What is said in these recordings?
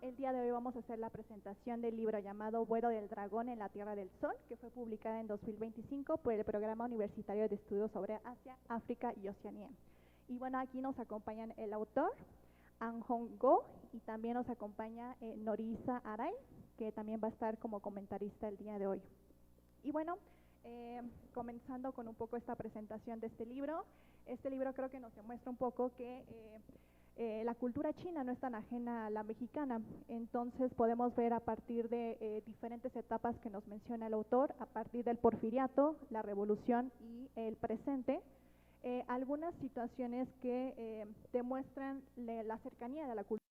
El día de hoy vamos a hacer la presentación del libro llamado Vuelo del Dragón en la Tierra del Sol, que fue publicada en 2025 por el Programa Universitario de Estudios sobre Asia, África y Oceanía. Y bueno, aquí nos acompañan el autor, An Hong Go, y también nos acompaña Norisa Aray, que también va a estar como comentarista el día de hoy. Y bueno, comenzando con un poco esta presentación de este libro creo que nos demuestra un poco que la cultura china no es tan ajena a la mexicana. Entonces podemos ver a partir de diferentes etapas que nos menciona el autor, a partir del porfiriato, la revolución y el presente, algunas situaciones que demuestran la cercanía de la cultura.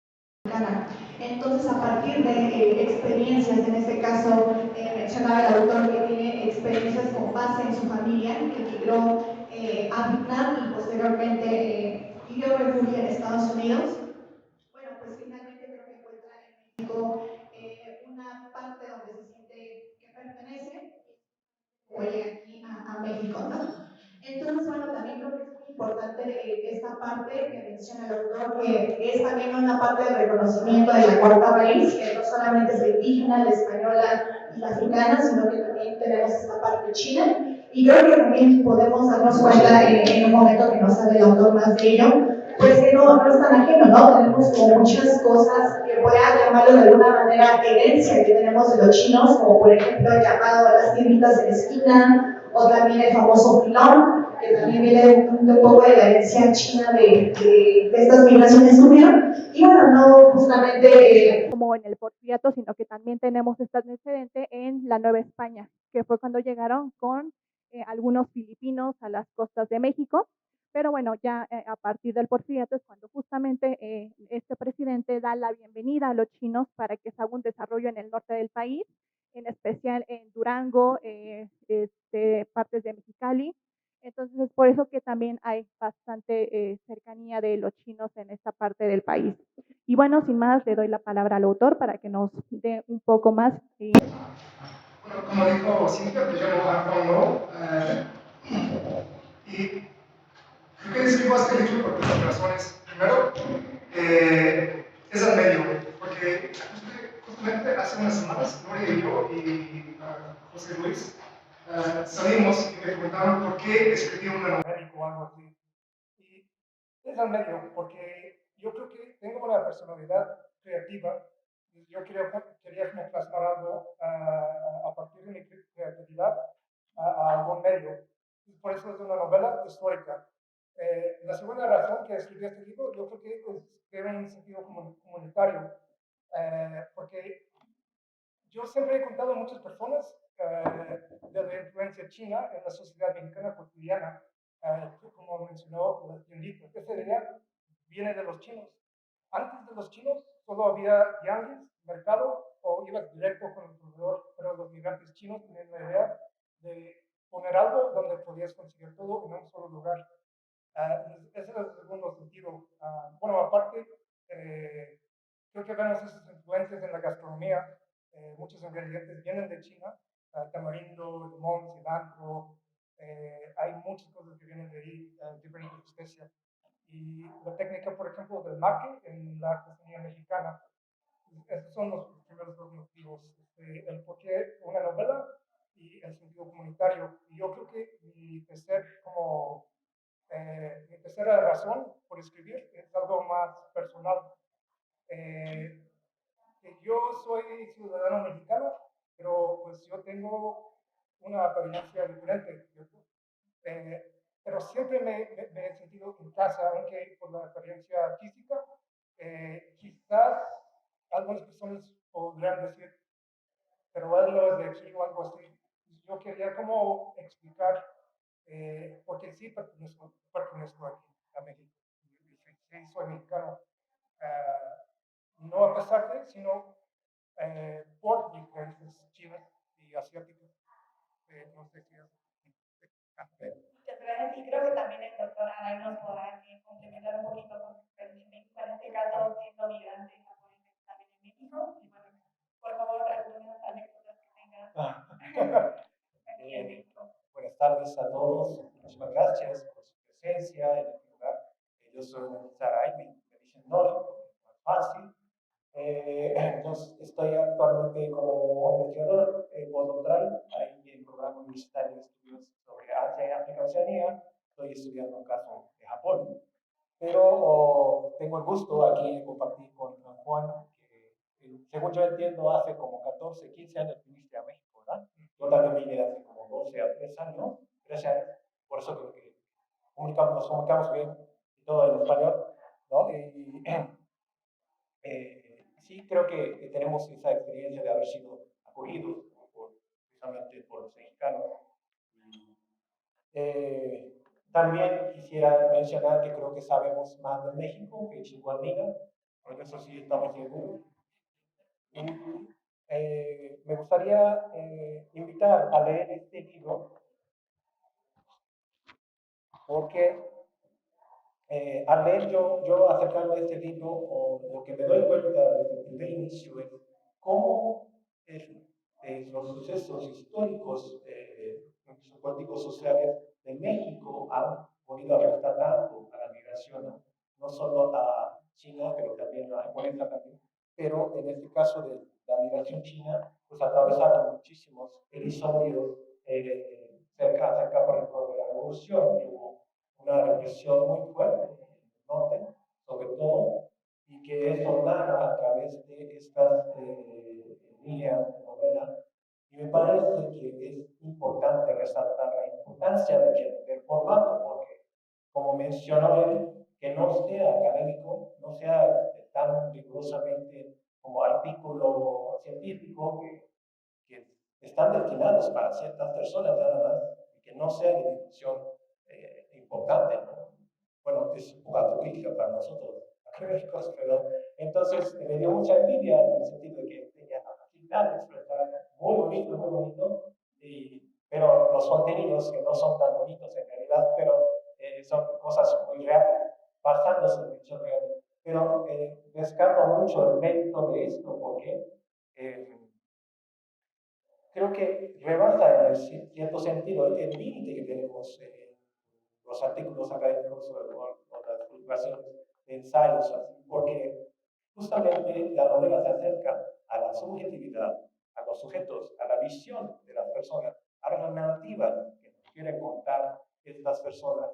Entonces, a partir de experiencias, en este caso mencionaba el autor que tiene experiencias con base en su familia, que emigró a Vietnam y posteriormente pidió refugio en Estados Unidos. Bueno, pues finalmente creo que encuentra en México una parte donde se siente que pertenece o llega aquí a México, ¿no? Entonces, bueno, también creo que es muy importante esta parte que menciona el autor, que es también una parte del reconocimiento de la cuarta raíz, que no solamente es la indígena, la española y la africana, sino que también tenemos esta parte china. Y creo que también podemos darnos cuenta en un momento que nos hable el autor más de ello, pues que no es tan ajeno, ¿no? Tenemos como muchas cosas que voy a llamarlo de alguna manera herencia que tenemos de los chinos, como por ejemplo el llamado a las tienditas de la esquina, o también el famoso pilón, que también viene un poco de la herencia china de estas migraciones que hubieron. Y bueno, no justamente como en el porfiriato, sino que también tenemos este antecedente en la Nueva España, que fue cuando llegaron con algunos filipinos a las costas de México. Pero bueno, ya a partir del porfiriato es cuando justamente este presidente da la bienvenida a los chinos para que se haga un desarrollo en el norte del país, en especial en Durango, partes de Mexicali. Entonces es por eso que también hay bastante cercanía de los chinos en esta parte del país. Y bueno, sin más, le doy la palabra al autor para que nos dé un poco más. Bueno, como dijo Cintia, me llamo Antonio y creo que escribo este libro por muchas razones. Primero, es al medio, porque justamente hace unas semanas, Gloria y yo y José Luis salimos y me preguntaron por qué escribí una novela o algo así. Y es al medio, porque yo creo que tengo una personalidad creativa. Yo quería plasmar algo a partir de mi creatividad a algún medio. Y por eso es una novela histórica. La segunda razón que escribí este libro, yo creo que tiene un sentido comunitario, porque yo siempre he contado a muchas personas de la influencia china en la sociedad mexicana cotidiana, como mencionó la tiendita. Esa idea viene de los chinos. Antes de los chinos solo había tianguis, mercado, o ibas directo con el proveedor, pero los migrantes chinos tenían la idea de poner algo donde podías conseguir todo en un solo lugar. Ese es el segundo sentido. Bueno, aparte, creo que vemos esas influencias en la gastronomía. Muchos ingredientes vienen de China, tamarindo, limón, cilantro. Hay muchas cosas que vienen de ahí, diferentes especias. Y la técnica, por ejemplo, del maqui en la artesanía mexicana. Esos son los primeros dos motivos. El por qué una novela y el sentido comunitario. Y yo creo que mi tercera razón por escribir es algo más personal. Eh, que yo soy ciudadano mexicano, pero pues yo tengo una apariencia diferente, ¿cierto? Pero siempre me he sentido en casa, aunque por la apariencia física, quizás algunas personas podrán decir, pero él no es de aquí o algo así. Yo quería como explicar, porque sí pertenezco aquí a México, sí soy mexicano, no a pesar de, sino por diferencias chinas y asiáticas. No sé si es... Muchas gracias. Y creo que también el doctor Aray nos podrá complementar un poquito con su experiencia en este caso siendo migrante japonés también en México. Y bueno, por favor, algunas anécdotas que tengan aquí en México. Buenas tardes a todos. Muchísimas gracias por su presencia en el lugar. Yo soy Sarai, me dicen Nori, porque es más fácil. Entonces, estoy actualmente como investigador postdoctoral ahí en el programa universitario de estudios sobre Asia y África Oceanía. Estoy estudiando un caso de Japón. Pero tengo el gusto aquí de compartir con Juan, que según yo entiendo, hace como 14, 15 años viniste a México, ¿verdad? Yo también vine hace como 12 a 3 años, 13 años, por eso creo que nos comunicamos bien y todo en español, ¿no? Y sí creo que tenemos esa experiencia de haber sido acogidos precisamente por los mexicanos. Eh, También quisiera mencionar que creo que sabemos más de México que Chihuahua, porque eso sí estamos seguros. Y me gustaría invitar a leer este libro, porque al leer yo acercarme a este libro, lo que me doy cuenta desde el primer inicio es cómo los sucesos históricos, políticos sociales de México han podido afectar tanto a la migración, no solo a China, pero también a Ecuador también, pero en este caso de la migración china, pues atravesaron muchísimos episodios cerca, por ejemplo, de la revolución, que hubo una represión muy fuerte en el norte, sobre todo, y que eso narra a través de estas líneas de novela. Y me parece que es importante resaltar la importancia del formato, porque, como mencionó él, que no sea académico, no sea tan rigurosamente como artículo científico, que están destinados para ciertas personas nada más, y que no sea de difusión importante, ¿no? Bueno, es un poco crítica para nosotros académicos, pero entonces me dio mucha envidia en el sentido de que tenía la facilidad de expresar muy bonito, pero los contenidos que no son tan bonitos en realidad, pero son cosas muy reales, basándose en hechos reales. Pero rescato mucho el mérito de esto, porque creo que rebasa en cierto sentido el límite que tenemos en los artículos académicos o las publicaciones de ensayos, así, porque justamente la novela se acerca a la subjetividad, a los sujetos, a la visión de las personas, a las narrativas que nos quieren contar estas personas.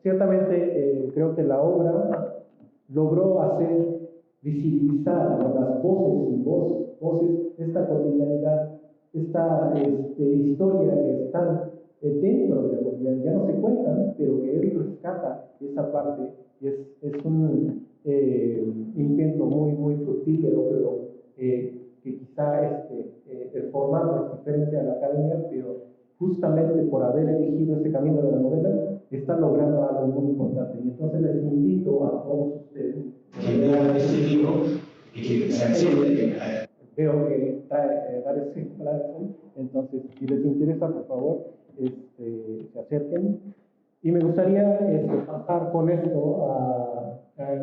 Ciertamente creo que la obra logró hacer visibilizar las voces y voces, esta cotidianidad, esta historia que están dentro de la cotidianidad, ya no se cuentan, pero que él rescata esa parte, y es un intento muy fructífero, pero que quizá el formato es diferente a la academia, pero justamente por haber elegido este camino de la novela, está logrando algo muy importante. Y entonces les invito a todos ustedes que lean este libro y que se acerquen. Veo que trae varios ejemplares hoy, entonces si les interesa, por favor, se acerquen. Y me gustaría pasar con esto a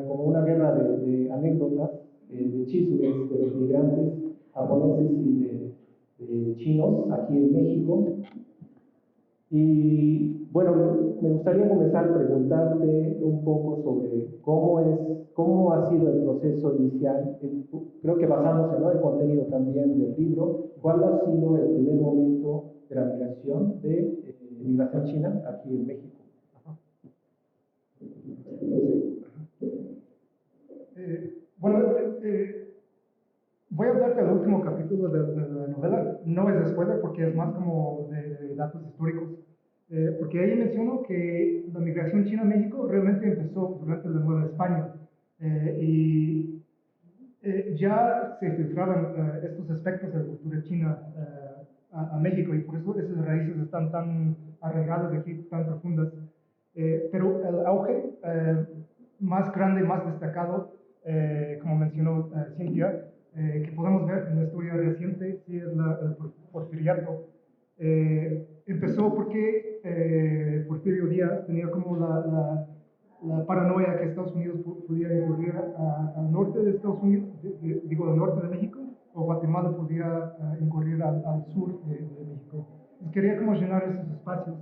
como una guerra de anécdotas, de chismes de los migrantes japoneses y de chinos aquí en México. Y bueno, me gustaría comenzar preguntarte un poco sobre cómo ha sido el proceso inicial, creo que basándose en el contenido también del libro, cuál ha sido el primer momento de la migración migración china aquí en México. Bueno, voy a hablarte del último capítulo de la novela. No es de spoiler porque es más como de datos históricos. Porque ahí menciono que la migración china a México realmente empezó durante la Nueva España. Y ya se filtraban estos aspectos de la cultura china a México, y por eso esas raíces están tan arraigadas aquí, tan profundas. Pero el auge más grande, más destacado, como mencionó Cintia, que podemos ver en la historia reciente, sí es el porfiriato. Empezó porque Porfirio Díaz tenía como la paranoia que Estados Unidos pudiera incurrir al norte de Estados Unidos, digo, al norte de México, o Guatemala pudiera incurrir al sur de México. Y quería como llenar esos espacios.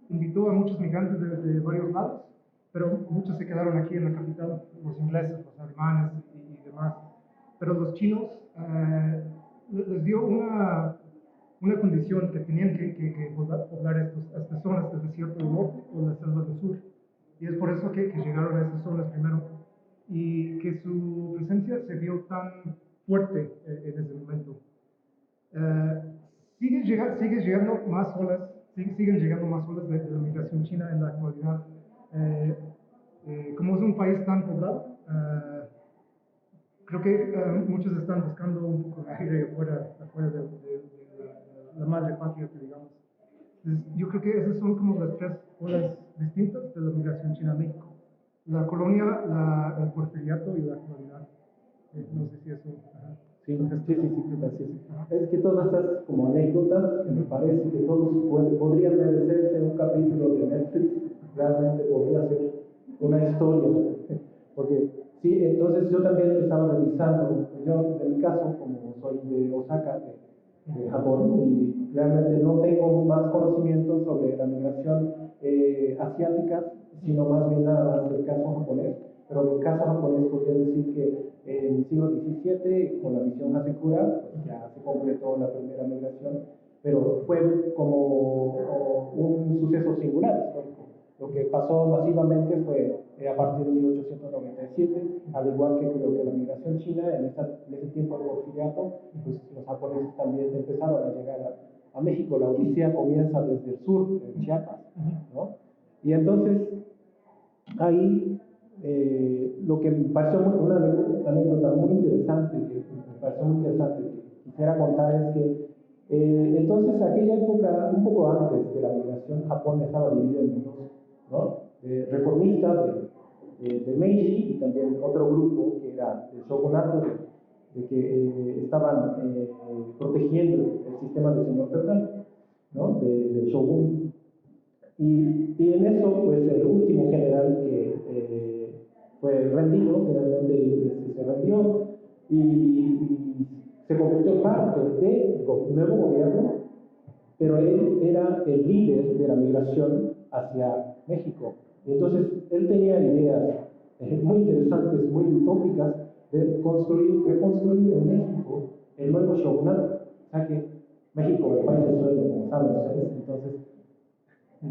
Invitó a muchos migrantes de varios lados, pero muchos se quedaron aquí en la capital, los ingleses, los alemanes y demás. pero los chinos les dio una condición que tenían que poblar estas zonas del desierto del norte o la selva del sur. Y es por eso que llegaron a esas zonas primero y que su presencia se vio tan fuerte en ese momento. Siguen llegando más olas, siguen llegando más olas de la migración china en la actualidad. Como es un país tan poblado, creo que muchos están buscando un poco de aire afuera de la madre patria, que digamos. Entonces, yo creo que esas son como las tres olas distintas de la migración china a México. La colonia, el porfiriato y la actualidad. No sé si eso... Sí, así es. Es que todas estas como anécdotas, que me parece que todos podrían merecerse un capítulo de Netflix, realmente podría ser una historia, porque sí, entonces yo también estaba revisando, yo en mi caso, como soy de Osaka, de Japón, y realmente no tengo más conocimiento sobre la migración asiática, sino más bien nada más del caso japonés. Pero del caso japonés podría decir que en el siglo XVII, con la misión Hasekura, pues ya se completó la primera migración, pero fue como un suceso singular histórico. Lo que pasó masivamente fue a partir de 1897, al igual que creo que la migración china, en ese tiempo de porfiriato, pues los japoneses también empezaron a llegar a México. La odisea comienza desde el sur, en Chiapas, ¿no? Y entonces, ahí lo que me pareció una anécdota muy interesante, que quisiera contar es que entonces aquella época, un poco antes de la migración, Japón estaba dividido en dos, ¿no? Reformistas de Meiji y también otro grupo que era el shogunato, de que estaban protegiendo el sistema de señor feudal, ¿no? Del shogun. Y en eso, pues el último general que fue rendido, finalmente se rendió y se convirtió parte del nuevo gobierno, pero él era el líder de la migración hacia México. Y entonces él tenía ideas muy interesantes, muy utópicas, de reconstruir en México el nuevo shogunato. O sea que México, el país del sueño, como saben ustedes, entonces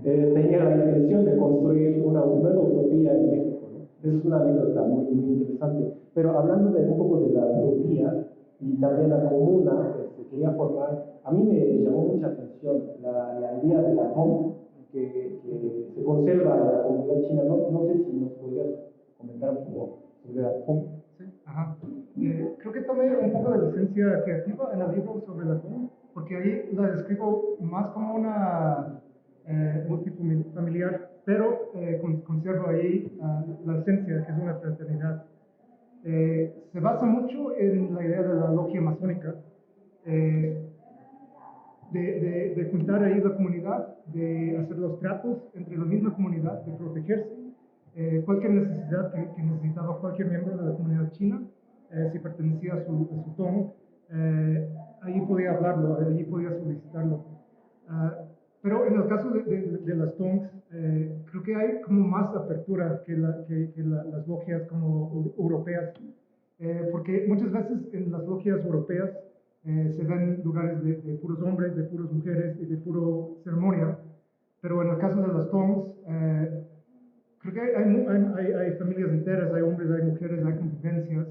tenía la intención de construir una nueva utopía en México, ¿no? Es una anécdota muy interesante. Pero hablando de un poco de la utopía y también la comuna que se quería formar, a mí me llamó mucha atención la idea del atón que se conserva en la comunidad china. No sé si nos podrías comentar un poco sobre el atón. Sí, ajá. Creo que tomé un poco de licencia creativa en el libro sobre el atón, porque ahí la describo más como una multifamiliar, pero conservo ahí la esencia, que es una fraternidad. Se basa mucho en la idea de la logia masónica, de juntar ahí la comunidad, de hacer los tratos entre la misma comunidad, de protegerse. Cualquier necesidad que necesitaba cualquier miembro de la comunidad china, si pertenecía a su tong, allí podía hablarlo, allí podía solicitarlo. Pero en el caso de las tongs, creo que hay como más apertura que las logias como europeas, porque muchas veces en las logias europeas se ven lugares de puros hombres, de puras mujeres y de puro ceremonia, pero en el caso de las tongs, creo que hay familias enteras, hay hombres, hay mujeres, hay convivencias.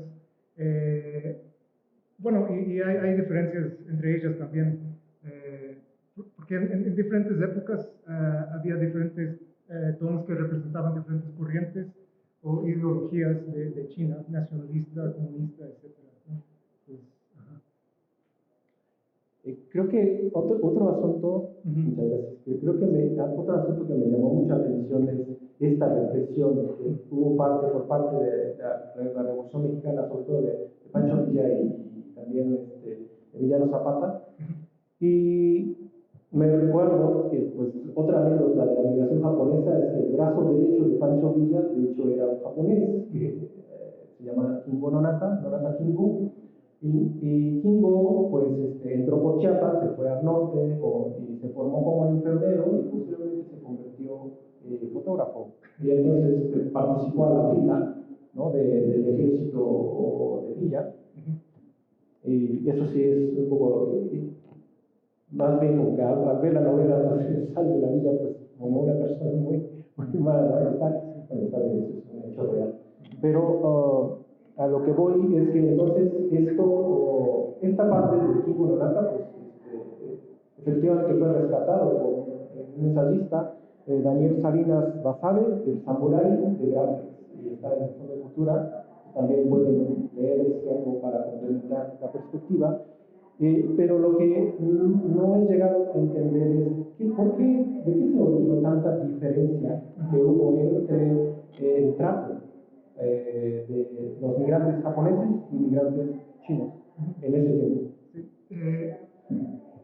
Bueno, y hay diferencias entre ellas también, porque en diferentes épocas había diferentes tonos que representaban diferentes corrientes o ideologías de China, nacionalista, comunista, etc. ¿No? Pues, Creo que otro asunto, muchas gracias, creo que otro asunto que me llamó mucha atención es esta represión que hubo por parte de la Revolución Mexicana, sobre todo de Pancho Villa y también Emiliano Zapata. Y me recuerdo que, pues, otra anécdota de la migración japonesa es que el brazo derecho de Pancho Villa, de hecho, era un japonés que se llama Kingo Nonaka Kingo. Y Kingo, pues, entró por Chiapas, se fue al norte y se formó como enfermero y posteriormente se convirtió fotógrafo. Y entonces participó a la fila, ¿no? del ejército de Villa. Y eso sí es un poco, más bien como que al ver la novela pues, sale de la vida pues, como una persona muy mala, bueno, está bien, eso es un hecho real. Pero a lo que voy es que entonces esta parte del equipo Nonaka, pues efectivamente fue rescatado por un ensayista, Daniel Salinas Basabe, el samurái de Gráficos, y está en el Fondo de Cultura. También pueden leer ese algo para complementar la perspectiva. Pero lo que no he llegado a entender es de qué se originó tanta diferencia que hubo entre el trato de los migrantes japoneses y migrantes chinos en ese tiempo. Sí,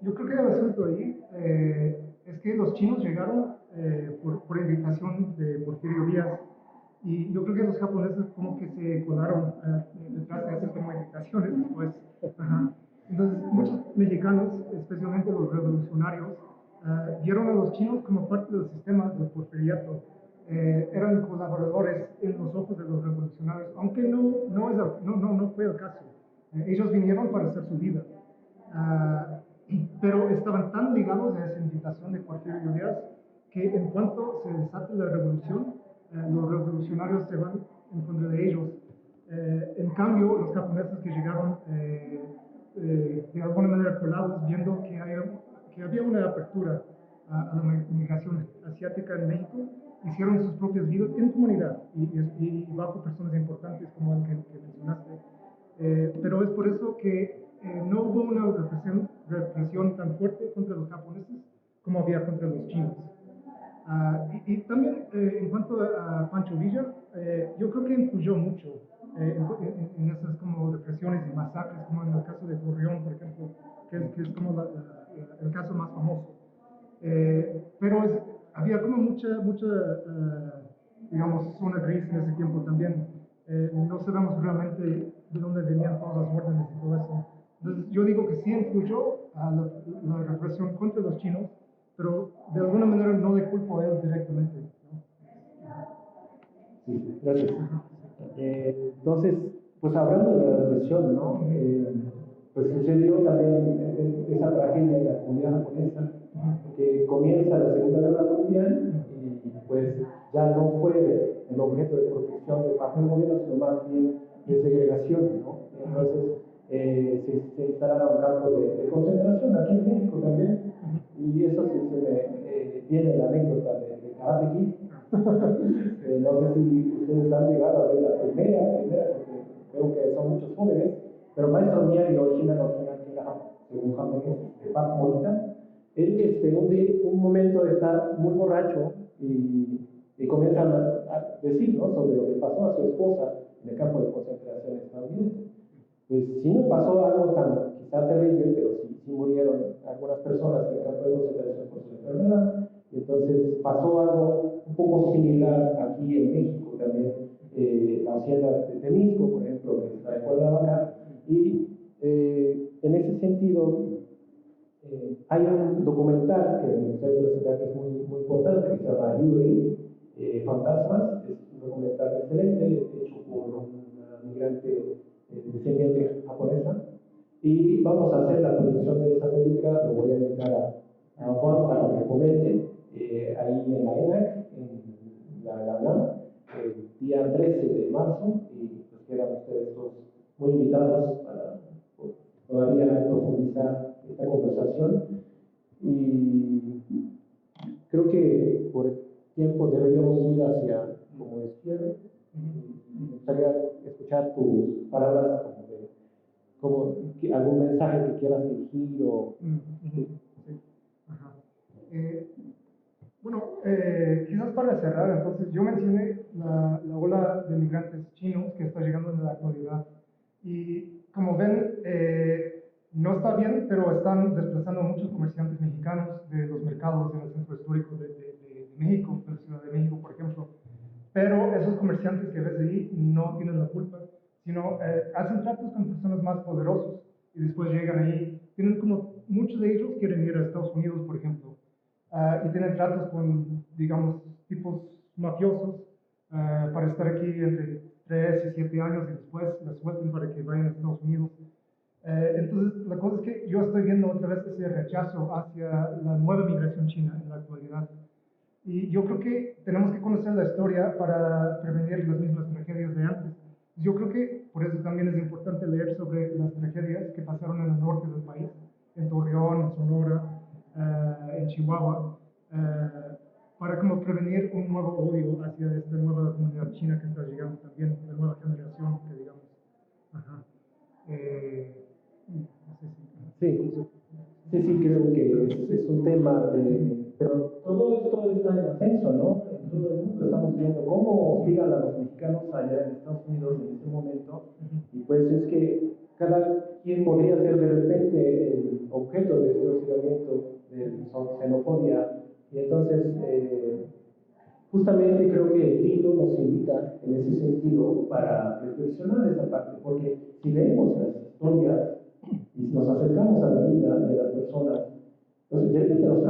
yo creo que el asunto ahí es que los chinos llegaron por invitación de Porfirio Díaz, y yo creo que los japoneses como que se colaron detrás de esas como invitaciones después. Ajá. Entonces muchos mexicanos, especialmente los revolucionarios, vieron a los chinos como parte del sistema del porfiriato. Eran colaboradores en los ojos de los revolucionarios, aunque no fue el caso. Ellos vinieron para hacer su vida. Pero estaban tan ligados a esa invitación de Porfirio Díaz que en cuanto se desata la revolución, los revolucionarios se van en contra de ellos. En cambio, los japoneses que llegaron de alguna manera colados, viendo que había una apertura a la migración asiática en México, hicieron sus propias vidas en comunidad y bajo personas importantes como el que mencionaste. Pero es por eso que no hubo una represión tan fuerte contra los japoneses como había contra los chinos. Y también en cuanto a Pancho Villa, yo creo que influyó mucho en esas como represiones y masacres, como en el caso de Torreón, por ejemplo, que es como el caso más famoso. Pero había como mucha digamos, zona gris en ese tiempo también. No sabemos realmente de dónde venían todas las órdenes y todo eso. Entonces, yo digo que sí influyó a la represión contra los chinos, pero de alguna manera no le culpo a ellos directamente, ¿no? Sí, gracias. Entonces, pues hablando de la represión, ¿no? Pues sucedió también esa tragedia en la comunidad japonesa, que comienza la Segunda Guerra Mundial y pues ya no fue el objeto de protección de parte del gobierno, sino más bien de segregación, ¿no? Entonces se instalaron campos de concentración aquí en México también, y eso se me viene la anécdota de Karate Kid. No sé si ustedes han llegado a ver la primera, porque creo que son muchos jóvenes, pero Maestro Miyagi original, que era según japonés, Pat Morita, él un momento está muy borracho y comienza a decir, ¿no?, sobre lo que pasó a su esposa en el campo de concentración estadounidense. Pues sí no pasó algo tan quizá terrible, pero sí murieron algunas personas en el campo de concentración por su enfermedad. Y entonces pasó algo un poco similar aquí en México también, la hacienda de Temisco, por ejemplo, que está en Cuernavaca, y en ese sentido hay un documental que me gustaría presentar que es muy importante, que se llama Yuri, Fantasmas. Es un documental excelente, hecho por una migrante descendiente japonesa, y vamos a hacer la producción de esa película. Lo voy a invitar a Juan para que comente ahí en la ENAC, en la UNAM, el día 13 de marzo, y pues quedan ustedes todos muy invitados para todavía profundizar esta conversación. Y creo que por el tiempo deberíamos ir hacia como de cierre. Me gustaría escuchar tus palabras como algún mensaje que quieras dirigir o... Sí. Ajá. Bueno, quizás para cerrar, entonces yo mencioné la ola de migrantes chinos que está llegando en la actualidad, y como ven, no está bien, pero están desplazando a muchos comerciantes mexicanos de los mercados en el centro histórico de México, de la Ciudad de México, por ejemplo. Pero esos comerciantes que ves ahí no tienen la culpa, sino hacen tratos con personas más poderosos y después llegan ahí. Tienen como muchos de ellos quieren ir a Estados Unidos, por ejemplo, y tienen tratos con, digamos, tipos mafiosos para estar aquí entre 3 y 7 años y después las suelten para que vayan a Estados Unidos. Entonces, la cosa es que yo estoy viendo otra vez ese rechazo hacia la nueva migración china en la actualidad. Y yo creo que tenemos que conocer la historia para prevenir las mismas tragedias de antes. Yo creo que por eso también es importante leer sobre las tragedias que pasaron en el norte del país, en Torreón, en Sonora, en Chihuahua, para como prevenir un nuevo odio hacia esta nueva comunidad china que está llegando también, la nueva generación que digamos. Ajá. No sé si... Sí, sí, sí, creo que es un tema pero todo esto está en ascenso, ¿no? En todo el mundo estamos viendo cómo hostigan a los mexicanos allá en Estados Unidos en este momento, y pues es que cada quien podría ser de repente el objeto de este hostigamiento, de xenofobia, y entonces justamente creo que el libro nos invita en ese sentido para reflexionar esa parte, porque si leemos las historias y nos acercamos a la vida de las personas, pues de repente nos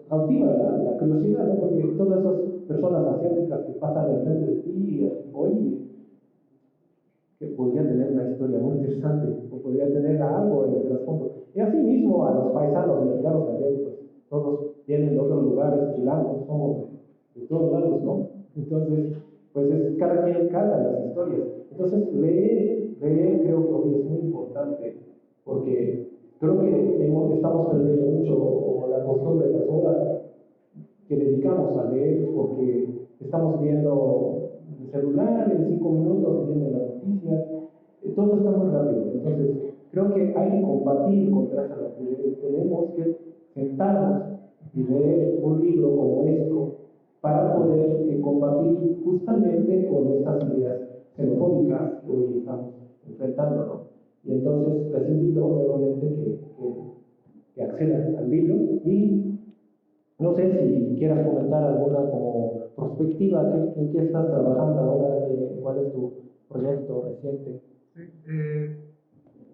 cautiva la curiosidad, ¿no? Porque todas esas personas asiáticas que pasan enfrente de ti hoy, que podrían tener una historia muy interesante, o podrían tener algo en el trasfondo. Y así mismo a los paisanos mexicanos también, pues todos vienen de otros lugares, chilangos, somos de todos lados, ¿no? Entonces, pues cada quien carga las historias. Entonces, leer creo que hoy es muy importante, porque creo que estamos perdiendo mucho la costumbre de las horas que dedicamos a leer, porque estamos viendo el celular, en 5 minutos vienen las noticias, todo está muy rápido. Entonces, creo que hay que combatir contra esa rapidez. Tenemos que sentarnos y leer un libro como esto para poder combatir justamente con estas ideas xenofóbicas que hoy estamos enfrentando, ¿no? Y entonces les invito nuevamente que accedan al libro, y no sé si quieras comentar alguna como perspectiva, ¿en qué estás trabajando ahora? ¿Cuál es tu proyecto reciente? Sí,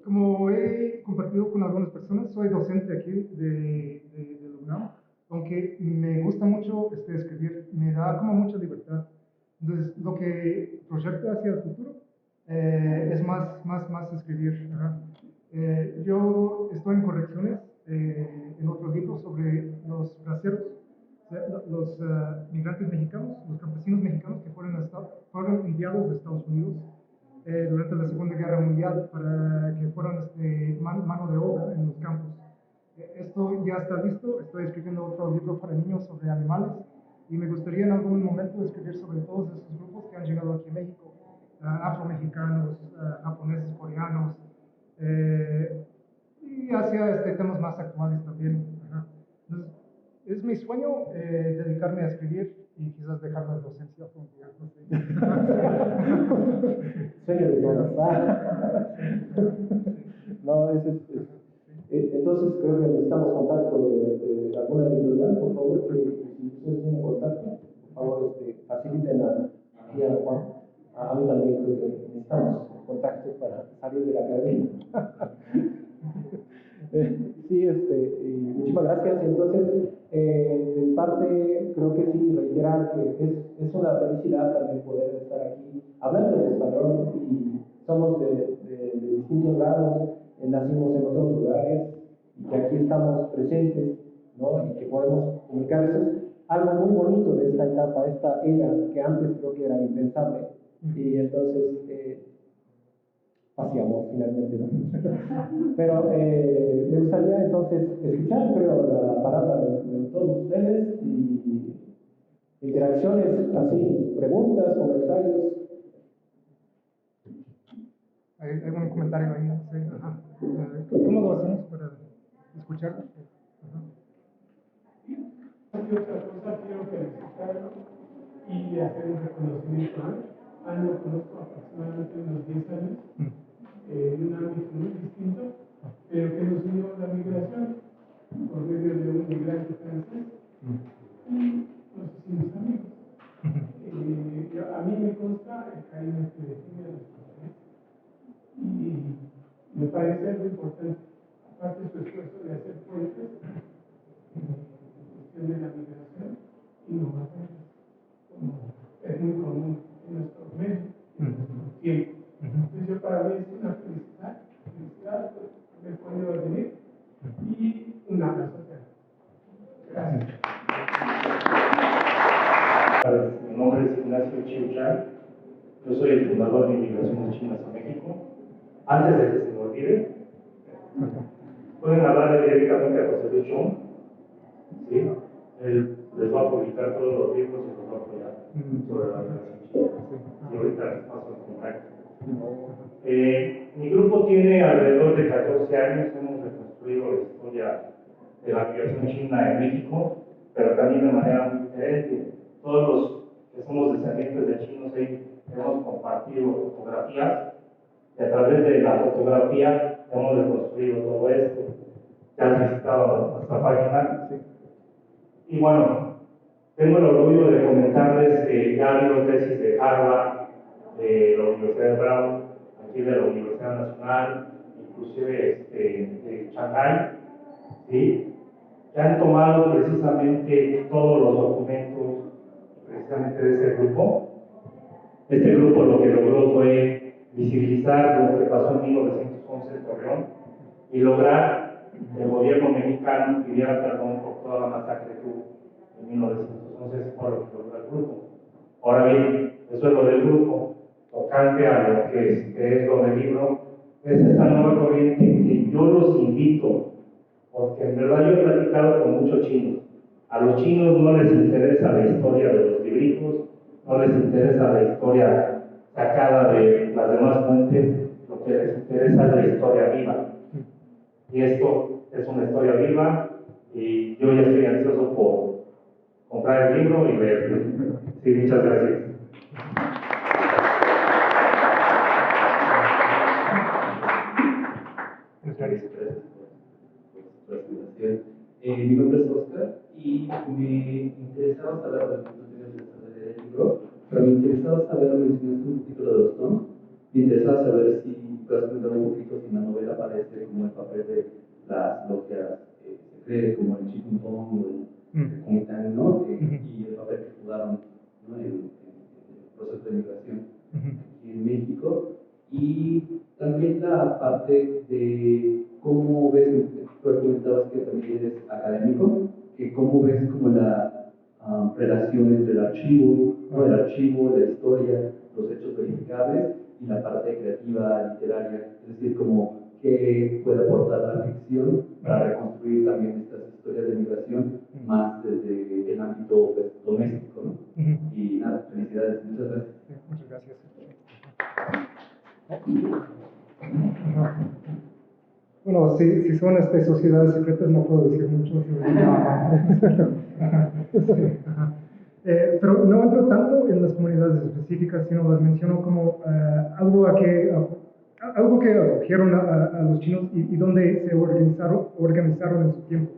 como he compartido con algunas personas, soy docente aquí de la UNAM, aunque me gusta mucho escribir, me da como mucha libertad. Entonces, lo que proyecto hacia el futuro es más escribir. Ajá. Yo estoy en correcciones en otro libro sobre los braceros, o sea, los migrantes mexicanos, los campesinos mexicanos que fueron enviados de Estados Unidos durante la Segunda Guerra Mundial para que fueran mano de obra en los campos. Esto ya está listo, estoy escribiendo otro libro para niños sobre animales, y me gustaría en algún momento escribir sobre todos esos grupos que han llegado aquí a México, afromexicanos, japoneses, coreanos, y hacia temas más actuales también. Ajá. Entonces, es mi sueño dedicarme a escribir y quizás dejar la docencia algún día, no sé. Sueño de todos. No, entonces creo que necesitamos contacto de alguna editorial, por favor, que si ustedes tienen contacto, por favor, faciliten aquí a Juan. A mí también creo que necesitamos contacto para salir de la academia. Sí, y muchísimas gracias. Entonces, de parte, creo que sí, reiterar que es una felicidad también poder estar aquí hablando en español, y somos de distintos lados, nacimos en otros lugares, y que aquí estamos presentes, ¿no? Y que podemos comunicar. Eso es algo muy bonito de esta etapa, esta era, que antes creo que era impensable. Y entonces, paseamos finalmente, ¿no? Pero me gustaría entonces escuchar, creo, la palabra de todos ustedes, y interacciones así, preguntas, comentarios. ¿Hay algún comentario ahí? No sé. Ajá. ¿Cómo lo hacemos para escuchar? Y otra cosa, quiero felicitarlo y hacer un reconocimiento. Lo conozco aproximadamente unos 10 años, en un ámbito muy distinto, pero que nos unió la migración por medio de un migrante francés, y nos hicimos amigos. A mí me consta el cariño que le tiene a los padres, y me parece algo importante, aparte de su esfuerzo de hacer puentes de la migración innovadores, como es muy común en nuestros medios, en nuestro tiempo. Entonces, para mí es una felicidad ciudad, haber podido venir y un abrazo. Gracias. Mi nombre es Ignacio Chiu Chan. Yo soy el fundador de Inmigraciones Chinas a México. Antes de que se me olvide, pueden hablar directamente a José Luis Chung. ¿Sí? Él les va a publicar todos los libros y los va a apoyar sobre la migración china. Y ahorita les paso el contacto. Mi grupo tiene alrededor de 14 años. Hemos reconstruido la historia de la migración china en México, pero también de manera muy diferente. Todos los que somos descendientes de chinos hemos compartido fotografías y a través de la fotografía hemos reconstruido todo esto. Ya has visitado nuestra página. Y bueno, tengo el orgullo de comentarles que ya ha habido tesis de Harvard, de la Universidad de Brown, aquí de la Universidad Nacional, inclusive de Shanghái, ¿sí? Que han tomado precisamente todos los documentos precisamente de ese grupo. Este grupo lo que logró fue visibilizar lo que pasó en 1911 en Torreón y lograr que el gobierno mexicano pidiera perdón por toda la masacre que hubo en 1911. Eso fue lo que logró el grupo. Ahora bien, eso es lo del grupo. Tocante a lo que es lo del libro, es esta nueva corriente que yo los invito, porque en verdad yo he platicado con muchos chinos. A los chinos no les interesa la historia de los libritos, no les interesa la historia sacada de las demás fuentes, lo que les interesa es la historia viva. Y esto es una historia viva, y yo ya estoy ansioso por comprar el libro y leerlo. Sí, muchas gracias. Gracias por su presentación. Mi nombre es Oscar y me interesaba saber, no tengo que leer el libro, pero me interesaba saber, mencionaste un título de los tonos, me interesaba saber si puedes comentar un poquito si en la novela aparece como el papel de las logias secretas, como el Chikunpong o el Kuomintang, ¿no? Y el papel que jugaron, ¿no? en el proceso de migración aquí en México. Y también la parte de cómo ves, tú comentabas que también eres académico, que cómo ves como la relación entre el archivo, ¿no? El archivo, la historia, los hechos verificables y la parte creativa, literaria, es decir, como qué puede aportar la ficción para reconstruir también estas historias de migración más desde el ámbito pues, doméstico, ¿no? Y nada, felicidades, muchas gracias. Muchas gracias. Bueno, si son sociedades secretas no puedo decir mucho. Pero no entro tanto en las comunidades específicas, sino las menciono como algo que acogieron a los chinos y donde se organizaron en su tiempo.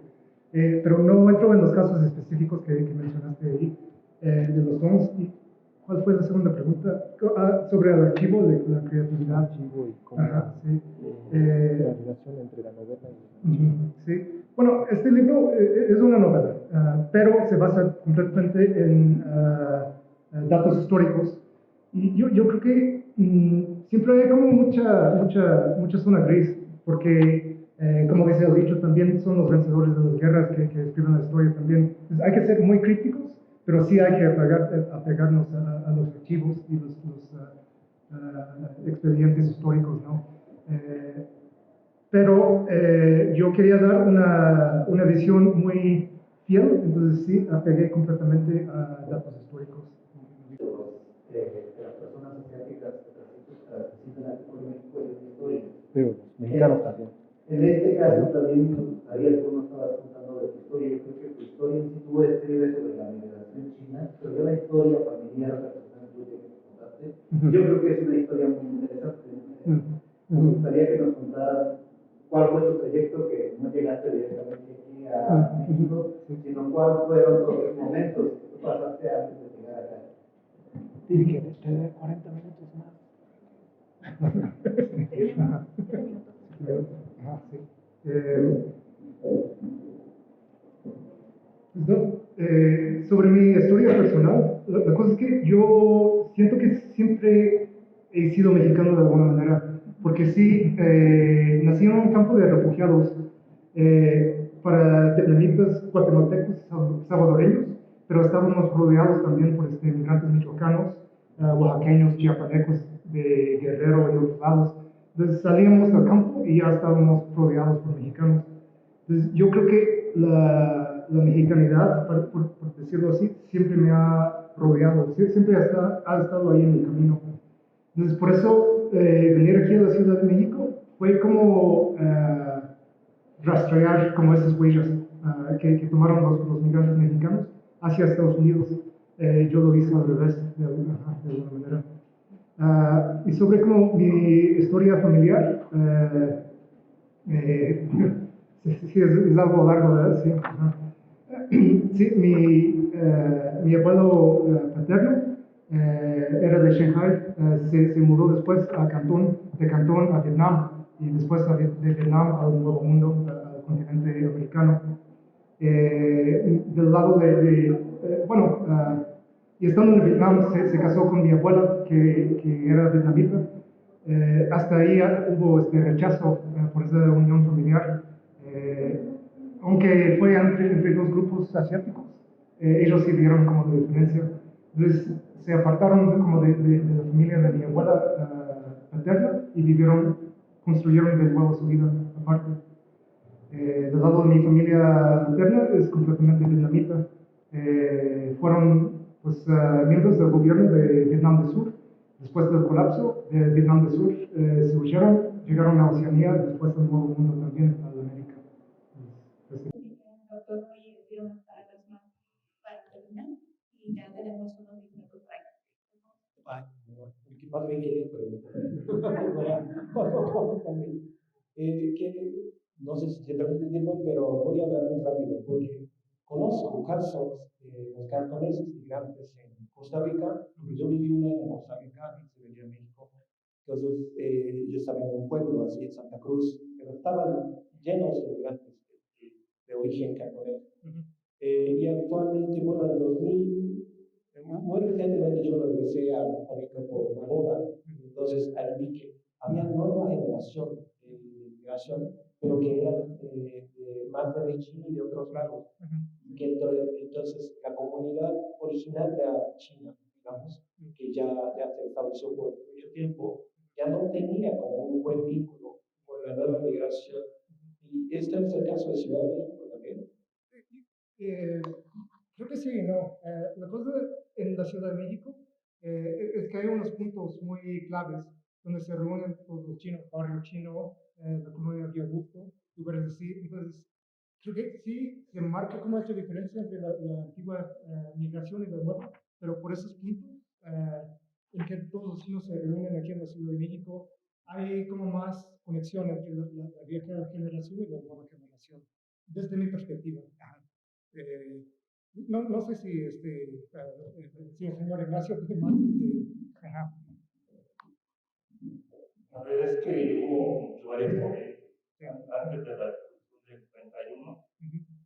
Pero no entro en los casos específicos que mencionaste ahí, de los dons. ¿Cuál fue la segunda pregunta? Sobre el archivo de la creatividad. Archivo y cómo sí. la relación entre la novela y... Sí. Bueno, este libro es una novela, pero se basa completamente en datos históricos. Y yo creo que siempre hay como mucha zona gris, porque, como dice el dicho, también son los vencedores de las guerras que escriben la historia también. Entonces, hay que ser muy críticos, pero sí hay que apegarnos a los archivos y los expedientes históricos, ¿no? Pero yo quería dar una visión muy fiel, entonces sí, apegué completamente a datos históricos. Las personas asiáticas que transitan aquí por México es una historia. Pero los mexicanos también. En este caso también nos gustaría, tú nos estabas contando de tu historia, yo creo que tu historia en sí tú escribes sobre la migración china, pero ya la historia familiar, la persona tuya que nos contaste, yo creo que es una historia muy interesante. Me gustaría que nos contaras cuál fue tu trayecto, que no llegaste directamente aquí a México, sino cuáles fueron todos los momentos que tú pasaste antes de llegar acá. Sí, que te dé 40 minutos más. Sobre mi historia personal, la cosa es que yo siento que siempre he sido mexicano de alguna manera, porque porque sí, nací en un campo de refugiados para vietnamitas, guatemaltecos, salvadoreños, pero estábamos rodeados también por migrantes michoacanos, oaxaqueños, chiapanecos de Guerrero y otros lados. Entonces salíamos al campo y ya estábamos rodeados por mexicanos. Entonces yo creo que la mexicanidad, por decirlo así, siempre me ha rodeado, siempre ha estado ahí en mi camino. Entonces por eso venir aquí a la Ciudad de México fue como rastrear como esas huellas que tomaron los migrantes mexicanos hacia Estados Unidos. Yo lo hice al revés, de alguna manera. Y sobre como mi historia familiar, sí, es algo largo, ¿verdad? Sí, sí mi abuelo paterno era de Shanghai, se mudó después a Cantón, de Cantón a Vietnam y después de Vietnam al Nuevo Mundo, al continente americano. Del lado bueno, y estando en Vietnam se casó con mi abuela que era vietnamita. Hasta ahí hubo rechazo por esa unión familiar. Aunque fue entre dos grupos asiáticos, ellos sí vieron como de diferencia. Entonces se apartaron como de la familia de mi abuela paterna y construyeron de nuevo su vida aparte. Del lado de mi familia materna es completamente vietnamita. Fueron pues, miembros del gobierno de Vietnam del Sur. Después del colapso de Vietnam del Sur, se huyeron, llegaron a Oceanía, después al Nuevo Mundo también, a América. Doctor, hoy decir unas palabras más para terminar y ya tenemos unos minutos para Ay, no, ¿qué más me quiere preguntar? Que no sé si se permite el tiempo, pero voy a hablar muy rápido, porque conozco casos de los cantoneses migrantes en Costa Rica, porque yo viví una en Costa Rica y se venía a México. Entonces, yo estaba en un pueblo así en Santa Cruz, pero estaban llenos de migrantes de origen cantonés. Y actualmente, bueno, en 2000, muy recientemente yo regresé a México por una boda, entonces ahí vi que había nueva generación de migración, pero que eran más de Beijing y de otros lados. Que entonces la comunidad original era China, digamos, que ya se estableció por mucho tiempo, ya no tenía como un buen vínculo con la nueva migración. Y este es el caso de Ciudad de México también. Eh, Creo que sí, no. La cosa en la Ciudad de México es que hay unos puntos muy claves donde se reúnen todos los chinos, barrio chino, la colonia de Augusto, lugares así. Entonces, creo que sí se marca como esta diferencia entre la antigua migración y la nueva, pero por esos puntos en que todos los chinos se reúnen aquí en la Ciudad de México, hay como más conexión entre la vieja generación y la nueva generación, desde mi perspectiva. No sé si si el señor Ignacio tiene más ajá. La verdad es que hubo varias corrientes. Antes de la revolución del 31,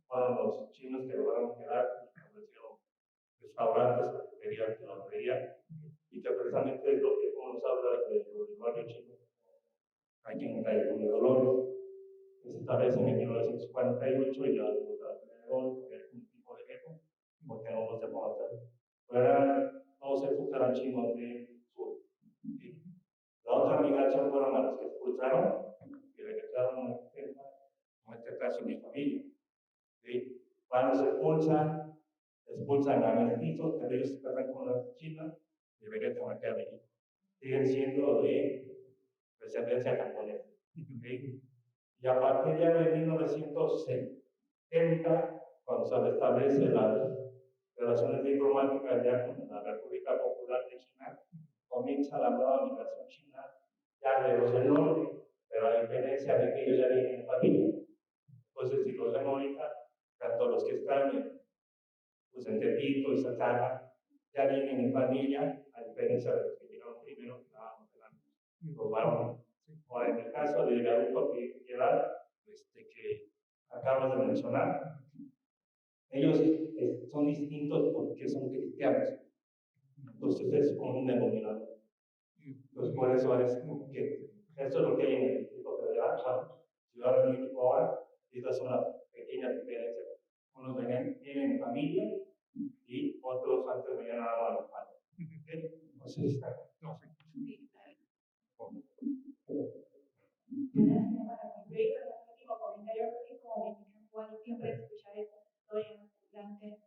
fueron los chinos que lograron quedar y establecieron restaurantes, cafeterías, heladería, y que precisamente es lo que nos habla del barrio chino, aquí en Calle de Dolores, que se establecen en 1948 y ya los alrededor, que es un tipo de ghetto, porque no se puede hacer. Pero todos estos eran chinos del sur. ¿Sí? La otra migración fueron a los que expulsaron y regresaron a una defensa, en este caso mi familia. ¿Sí? Cuando se expulsan a mestizos, pero ellos se casan con las chinas y regresan aquí a México. Siguen siendo de descendencia japonesa. ¿Sí? Y a partir ya de 1970, cuando se restablecen las relaciones diplomáticas ya con la República Popular de China, comienza la nueva migración china, ya de los del norte, pero a diferencia de que ellos ya vienen en familia. Entonces, si los ven ahorita, tanto los que están en Tepito y Santana, ya vienen en familia, a diferencia de los que llegaron primero, que estábamos los varones. O en el caso del adulto Piedad, que acabas de mencionar, ellos son distintos porque son cristianos. Entonces es como un denominador. Entonces por eso es como que Eso es lo que hay en el Distrito Federal, Ciudad de México ahora, y estas son las pequeñas diferencias. Unos viven en familia y otros antes venían nada más los padres. Entonces, no sé. Para concluir, el último comentario, porque como mexicano, bueno, siempre escuchar esta historia delante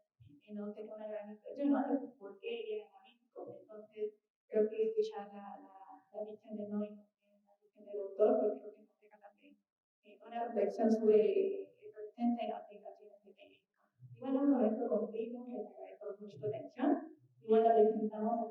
no tengo una gran impresión, ¿no? De por qué llegan a México. Entonces, creo que escuchar la visión de Noé, la visión del autor, pues creo que nos deja también una reflexión sobre el presente en las migraciones de México. Y bueno, con esto concluimos, les agradezco mucho su atención. Y bueno, les invitamos a